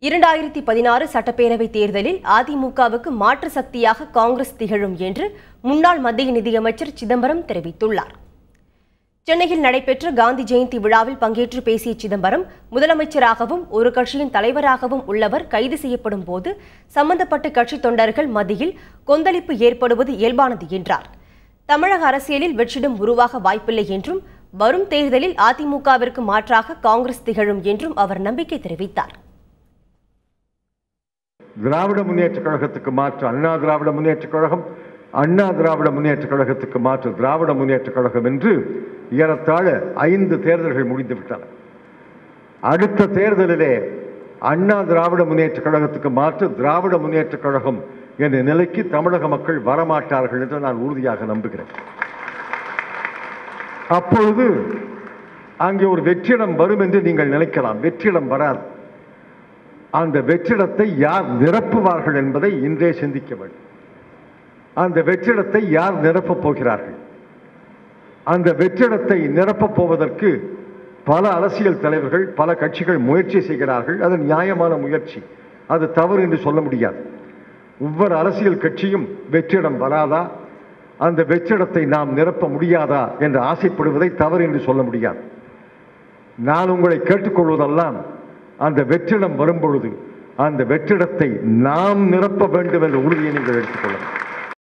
2016 சட்டப்பேரவை தேர்தலில் அதிமுகவுக்கு மாற்று சக்தியாக காங்கிரஸ் திகழும் என்று முன்னாள் மத்திய நிதியமைச்சர் சிதம்பரம் தெரிவித்துள்ளார். சென்னையில் நடைபெற்ற காந்தி ஜெயந்தி விழாவில் பங்கேற்று பேசிய சிதம்பரம், முதலமைச்சராகவும் ஒரு கட்சியின் தலைவராகவும் உள்ளவர் கைது செய்யப்படும் போது சம்பந்தப்பட்ட கட்சி தொண்டர்கள் மத்தியில் கொந்தளிப்பு ஏற்படுவது இயல்பானது என்றார். தமிழக அரசியலில் வெற்றிடம் உருவாக வாய்ப்பில்லை என்றும், வரும் தேர்தலில் அதிமுகவிற்கு மாற்றாக காங்கிரஸ் திகழும் என்றும் அவர் நம்பிக்கை தெரிவித்தார். திராவிட முன்னேற்ற கழகத்துக்கு மாற்று அண்ணா திராவிட முன்னேற்ற கழகம், அண்ணா திராவிட முன்னேற்ற கழகத்துக்கு மாற்று திராவிட முன்னேற்ற கழகம் என்று ஏறத்தாழ 5 தேர்தல்கள் முடிந்துவிட்டன. அடுத்த தேர்தலிலே அண்ணா திராவிட முன்னேற்ற கழகத்துக்கு மாற்று திராவிட முன்னேற்ற கழகம் என்ற நிலைக்கு தமிழக மக்கள் வரமாட்டார்கள் என்று நான் உறுதியாக நம்புகிறேன். அப்பொழுது அங்கே ஒரு வெற்றிடம் வரும் என்று நீங்கள் நினைக்கலாம். வெற்றிடம் வராது. அந்த வெற்றிடத்தை யார் நிரப்புவார்கள் என்பதை இன்றே சிந்திக்க வேண்டும். அந்த வெற்றிடத்தை யார் நிரப்பப் போகிறார்கள்? அந்த வெற்றிடத்தை நிரப்பப் போவதற்கு பல அரசியல் தலைவர்கள், பல கட்சிகள் முயற்சி செய்கிறார்கள். அது நியாயமான முயற்சி, அது தவறு என்று சொல்ல முடியாது. ஒவ்வொரு அரசியல் கட்சியும் வெற்றிடம் வராதா, அந்த வெற்றிடத்தை நாம் நிரப்ப முடியாதா என்று ஆசைப்படுவதை தவறு என்று சொல்ல முடியாது. நான் உங்களை கேட்டுக்கொள்வதெல்லாம், அந்த வெற்றிடம் வரும்பொழுது அந்த வெற்றிடத்தை நாம் நிரப்ப வேண்டும் என்ற உறுதியை நீங்கள் எடுத்துக்கொள்ளலாம்.